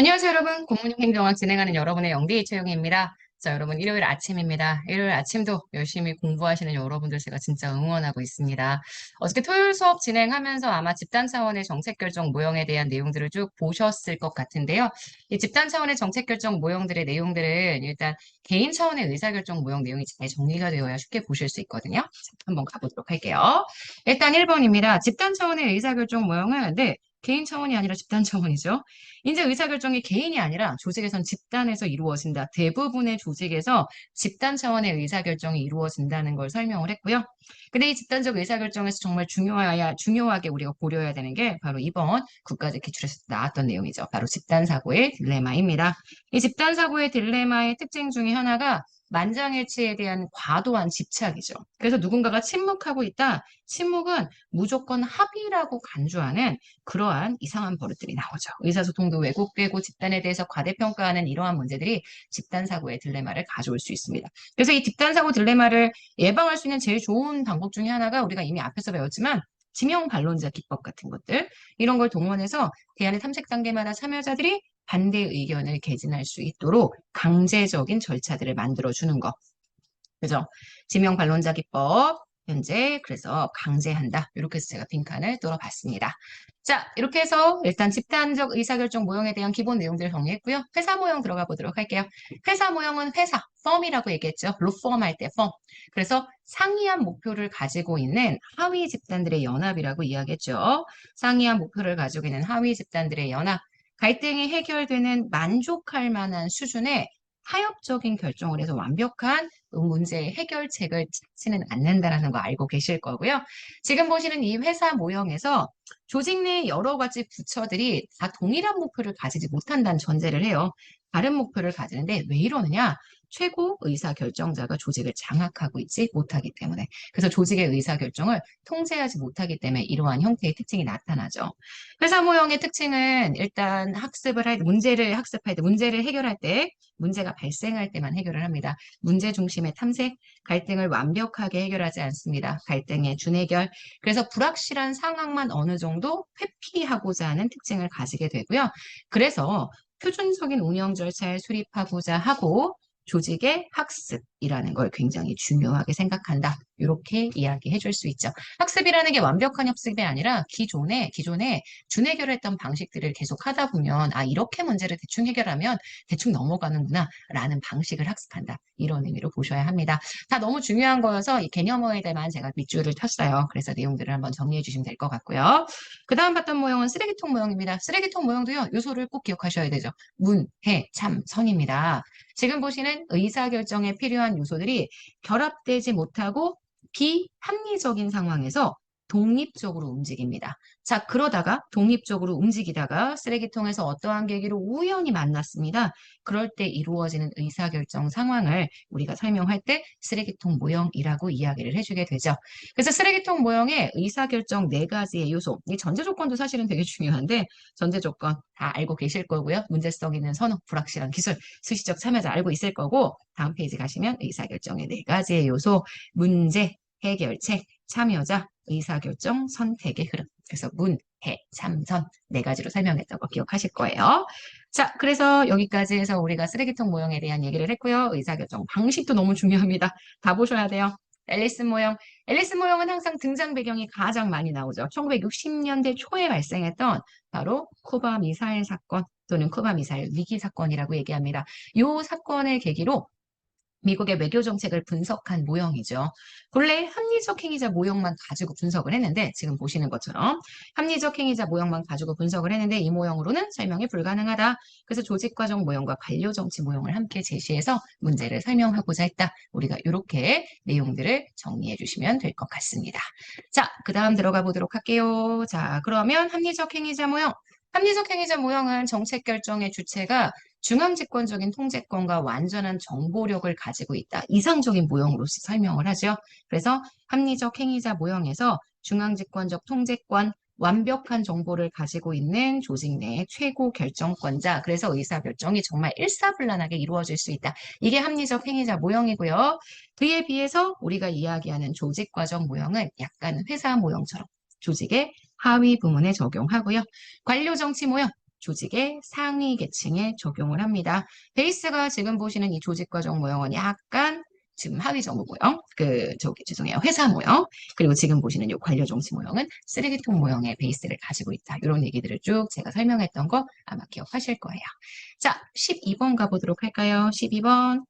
안녕하세요, 여러분. 공무용 행정학 진행하는 여러분의 영디 최영희입니다. 자, 여러분, 일요일 아침입니다. 일요일 아침도 열심히 공부하시는 여러분들 제가 진짜 응원하고 있습니다. 어저께 토요일 수업 진행하면서 아마 집단 차원의 정책 결정 모형에 대한 내용들을 쭉 보셨을 것 같은데요. 이 집단 차원의 정책 결정 모형들의 내용들은 일단 개인 차원의 의사결정 모형 내용이 잘 정리가 되어야 쉽게 보실 수 있거든요. 자, 한번 가보도록 할게요. 일단 1번입니다. 집단 차원의 의사결정 모형은 네, 개인 차원이 아니라 집단 차원이죠. 인재 의사결정이 개인이 아니라 조직에선 집단에서 이루어진다. 대부분의 조직에서 집단 차원의 의사결정이 이루어진다는 걸 설명을 했고요. 근데 이 집단적 의사결정에서 정말 중요하게 우리가 고려해야 되는 게 바로 이번 국가적 기출에서 나왔던 내용이죠. 바로 집단사고의 딜레마입니다. 이 집단사고의 딜레마의 특징 중에 하나가 만장일치에 대한 과도한 집착이죠. 그래서 누군가가 침묵하고 있다. 침묵은 무조건 합의라고 간주하는 그러한 이상한 버릇들이 나오죠. 의사소통도 왜곡되고 집단에 대해서 과대평가하는 이러한 문제들이 집단사고의 딜레마를 가져올 수 있습니다. 그래서 이 집단사고 딜레마를 예방할 수 있는 제일 좋은 방법 중에 하나가 우리가 이미 앞에서 배웠지만 지명 반론자 기법 같은 것들 이런 걸 동원해서 대안의 탐색 단계마다 참여자들이 반대 의견을 개진할 수 있도록 강제적인 절차들을 만들어주는 거. 그죠? 지명 반론자 기법 현재 그래서 강제한다. 이렇게 해서 제가 빈칸을 뚫어봤습니다. 자, 이렇게 해서 일단 집단적 의사결정 모형에 대한 기본 내용들을 정리했고요. 회사 모형 들어가 보도록 할게요. 회사 모형은 회사, firm이라고 얘기했죠. 로펌 할 때 firm. 그래서 상이한 목표를 가지고 있는 하위 집단들의 연합이라고 이야기했죠. 상이한 목표를 가지고 있는 하위 집단들의 연합. 갈등이 해결되는 만족할 만한 수준의 타협적인 결정을 해서 완벽한 문제의 해결책을 찾지는 않는다라는 거 알고 계실 거고요. 지금 보시는 이 회사 모형에서 조직 내 여러 가지 부처들이 다 동일한 목표를 가지지 못한다는 전제를 해요. 다른 목표를 가지는데 왜 이러느냐? 최고 의사결정자가 조직을 장악하고 있지 못하기 때문에. 그래서 조직의 의사결정을 통제하지 못하기 때문에 이러한 형태의 특징이 나타나죠. 회사 모형의 특징은 일단 문제를 학습할 때, 문제를 해결할 때, 문제가 발생할 때만 해결을 합니다. 문제 중심의 탐색, 갈등을 완벽하게 해결하지 않습니다. 갈등의 준해결. 그래서 불확실한 상황만 어느 정도 회피하고자 하는 특징을 가지게 되고요. 그래서 표준적인 운영 절차를 수립하고자 하고 조직의 학습이라는 걸 굉장히 중요하게 생각한다. 이렇게 이야기해 줄 수 있죠. 학습이라는 게 완벽한 학습이 아니라 기존에 준해결했던 방식들을 계속 하다 보면 아 이렇게 문제를 대충 해결하면 대충 넘어가는구나 라는 방식을 학습한다. 이런 의미로 보셔야 합니다. 다 너무 중요한 거여서 이 개념어에 대해만 제가 밑줄을 쳤어요. 그래서 내용들을 한번 정리해 주시면 될 것 같고요. 그 다음 봤던 모형은 쓰레기통 모형입니다. 쓰레기통 모형도요. 요소를 꼭 기억하셔야 되죠. 문, 해, 참, 선입니다. 지금 보시는 의사결정에 필요한 요소들이 결합되지 못하고 비합리적인 상황에서 독립적으로 움직입니다. 자, 그러다가 독립적으로 움직이다가 쓰레기통에서 어떠한 계기로 우연히 만났습니다. 그럴 때 이루어지는 의사결정 상황을 우리가 설명할 때 쓰레기통 모형이라고 이야기를 해주게 되죠. 그래서 쓰레기통 모형의 의사결정 네 가지의 요소, 이 전제 조건도 사실은 되게 중요한데 전제 조건 다 알고 계실 거고요. 문제성 있는 선호, 불확실한 기술, 수시적 참여자 알고 있을 거고 다음 페이지 가시면 의사결정의 네 가지의 요소, 문제, 해결책, 참여자, 의사결정, 선택의 흐름. 그래서 문, 해, 참, 선 네 가지로 설명했던 거 기억하실 거예요. 자, 그래서 여기까지 해서 우리가 쓰레기통 모형에 대한 얘기를 했고요. 의사결정 방식도 너무 중요합니다. 다 보셔야 돼요. 앨리슨 모형. 앨리슨 모형은 항상 등장 배경이 가장 많이 나오죠. 1960년대 초에 발생했던 바로 쿠바 미사일 사건 또는 쿠바 미사일 위기 사건이라고 얘기합니다. 이 사건을 계기로 미국의 외교 정책을 분석한 모형이죠. 본래 합리적 행위자 모형만 가지고 분석을 했는데 지금 보시는 것처럼 합리적 행위자 모형만 가지고 분석을 했는데 이 모형으로는 설명이 불가능하다. 그래서 조직과정 모형과 관료정치 모형을 함께 제시해서 문제를 설명하고자 했다. 우리가 이렇게 내용들을 정리해 주시면 될 것 같습니다. 자, 그 다음 들어가 보도록 할게요. 자, 그러면 합리적 행위자 모형. 합리적 행위자 모형은 정책 결정의 주체가 중앙집권적인 통제권과 완전한 정보력을 가지고 있다. 이상적인 모형으로서 설명을 하죠. 그래서 합리적 행위자 모형에서 중앙집권적 통제권, 완벽한 정보를 가지고 있는 조직 내의 최고 결정권자. 그래서 의사결정이 정말 일사불란하게 이루어질 수 있다. 이게 합리적 행위자 모형이고요. 그에 비해서 우리가 이야기하는 조직과정 모형은 약간 회사 모형처럼 조직의 하위 부문에 적용하고요. 관료정치 모형. 조직의 상위 계층에 적용을 합니다. 베이스가 지금 보시는 이 조직 과정 모형은 약간 지금 하위 정보 모형, 죄송해요. 회사 모형, 그리고 지금 보시는 이 관료 정치 모형은 쓰레기통 모형의 베이스를 가지고 있다. 이런 얘기들을 쭉 제가 설명했던 거 아마 기억하실 거예요. 자, 12번 가보도록 할까요? 12번.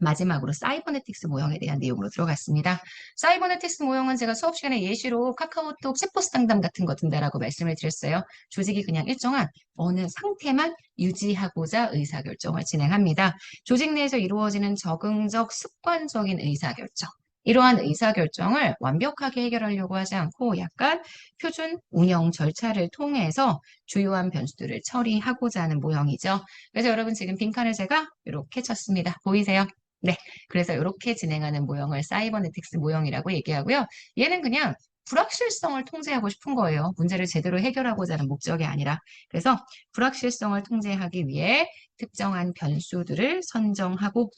마지막으로 사이버네틱스 모형에 대한 내용으로 들어갔습니다. 사이버네틱스 모형은 제가 수업 시간에 예시로 카카오톡 챗버스 상담 같은 거 든다라고 말씀을 드렸어요. 조직이 그냥 일정한 어느 상태만 유지하고자 의사결정을 진행합니다. 조직 내에서 이루어지는 적응적 습관적인 의사결정. 이러한 의사결정을 완벽하게 해결하려고 하지 않고 약간 표준 운영 절차를 통해서 주요한 변수들을 처리하고자 하는 모형이죠. 그래서 여러분 지금 빈칸을 제가 이렇게 쳤습니다. 보이세요? 네, 그래서 이렇게 진행하는 모형을 사이버네틱스 모형이라고 얘기하고요. 얘는 그냥 불확실성을 통제하고 싶은 거예요. 문제를 제대로 해결하고자 하는 목적이 아니라. 그래서 불확실성을 통제하기 위해 특정한 변수들을 선정하고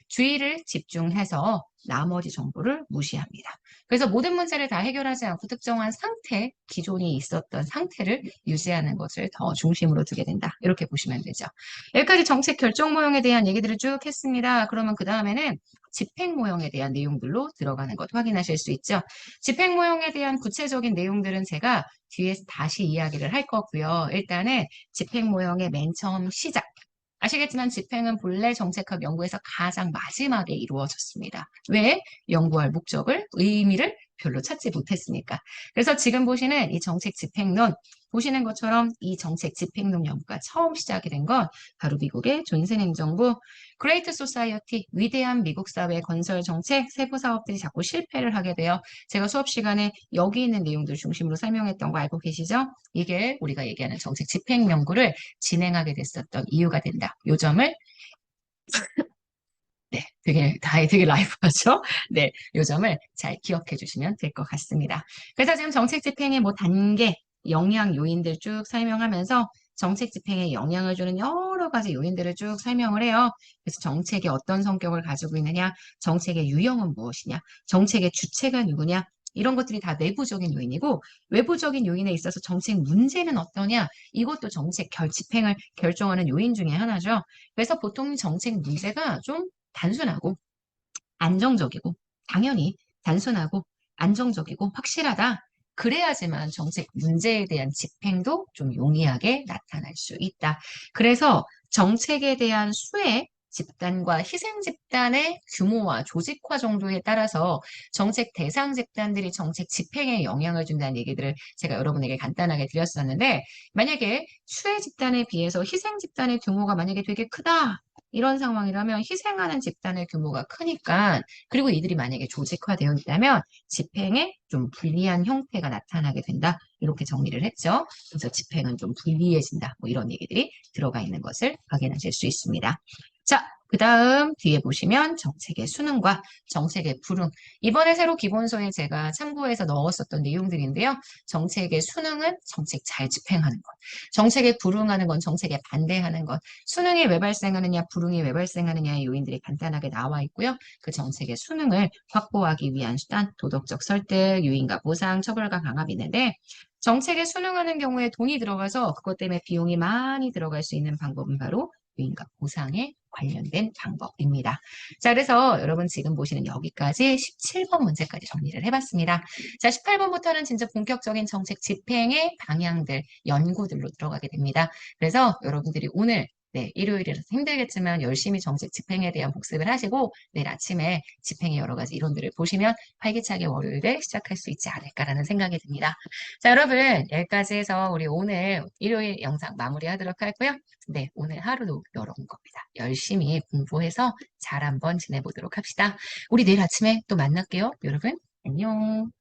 주의를 집중해서 나머지 정보를 무시합니다. 그래서 모든 문제를 다 해결하지 않고 특정한 상태, 기존이 있었던 상태를 유지하는 것을 더 중심으로 두게 된다. 이렇게 보시면 되죠. 여기까지 정책 결정 모형에 대한 얘기들을 쭉 했습니다. 그러면 그 다음에는 집행 모형에 대한 내용들로 들어가는 것 확인하실 수 있죠. 집행 모형에 대한 구체적인 내용들은 제가 뒤에서 다시 이야기를 할 거고요. 일단은 집행 모형의 맨 처음 시작. 아시겠지만 집행은 본래 정책학 연구에서 가장 마지막에 이루어졌습니다. 왜? 연구할 목적을, 의미를 별로 찾지 못했으니까. 그래서 지금 보시는 이 정책 집행론, 보시는 것처럼 이 정책 집행론 연구가 처음 시작이 된 건 바로 미국의 존슨 행정부 그레이트 소사이어티, 위대한 미국 사회 건설 정책 세부 사업들이 자꾸 실패를 하게 돼요. 제가 수업 시간에 여기 있는 내용들 중심으로 설명했던 거 알고 계시죠? 이게 우리가 얘기하는 정책 집행 연구를 진행하게 됐었던 이유가 된다. 요 점을 네, 되게 라이브하죠? 네, 요 점을 잘 기억해 주시면 될 것 같습니다. 그래서 지금 정책 집행의 뭐 단계, 영향 요인들 쭉 설명하면서 정책 집행에 영향을 주는 여러 가지 요인들을 쭉 설명을 해요. 그래서 정책이 어떤 성격을 가지고 있느냐, 정책의 유형은 무엇이냐, 정책의 주체가 누구냐, 이런 것들이 다 내부적인 요인이고 외부적인 요인에 있어서 정책 문제는 어떠냐, 이것도 정책 집행을 결정하는 요인 중에 하나죠. 그래서 보통 정책 문제가 좀 단순하고 안정적이고 당연히 단순하고 안정적이고 확실하다. 그래야지만 정책 문제에 대한 집행도 좀 용이하게 나타날 수 있다. 그래서 정책에 대한 수혜 집단과 희생 집단의 규모와 조직화 정도에 따라서 정책 대상 집단들이 정책 집행에 영향을 준다는 얘기들을 제가 여러분에게 간단하게 드렸었는데 만약에 수혜 집단에 비해서 희생 집단의 규모가 만약에 되게 크다. 이런 상황이라면 희생하는 집단의 규모가 크니까 그리고 이들이 만약에 조직화되어 있다면 집행에 좀 불리한 형태가 나타나게 된다. 이렇게 정리를 했죠. 그래서 집행은 좀 불리해진다. 뭐 이런 얘기들이 들어가 있는 것을 확인하실 수 있습니다. 자, 그 다음 뒤에 보시면 정책의 수능과 정책의 불응. 이번에 새로 기본서에 제가 참고해서 넣었었던 내용들인데요. 정책의 수능은 정책 잘 집행하는 것. 정책에 불응하는 건 정책에 반대하는 것. 수능이 왜 발생하느냐, 불응이 왜 발생하느냐의 요인들이 간단하게 나와 있고요. 그 정책의 수능을 확보하기 위한 수단, 도덕적 설득, 유인과 보상, 처벌과 강압이 있는데 정책에 수능하는 경우에 돈이 들어가서 그것 때문에 비용이 많이 들어갈 수 있는 방법은 바로 유인과 보상에 관련된 방법입니다. 자, 그래서 여러분 지금 보시는 여기까지 17번 문제까지 정리를 해봤습니다. 자, 18번부터는 진짜 본격적인 정책 집행의 방향들, 연구들로 들어가게 됩니다. 그래서 여러분들이 오늘 네, 일요일이라서 힘들겠지만 열심히 정책 집행에 대한 복습을 하시고 내일 아침에 집행의 여러 가지 이론들을 보시면 활기차게 월요일에 시작할 수 있지 않을까라는 생각이 듭니다. 자, 여러분 여기까지 해서 우리 오늘 일요일 영상 마무리하도록 하고요. 네, 오늘 하루도 여러분 겁니다. 열심히 공부해서 잘 한번 지내보도록 합시다. 우리 내일 아침에 또 만날게요. 여러분, 안녕.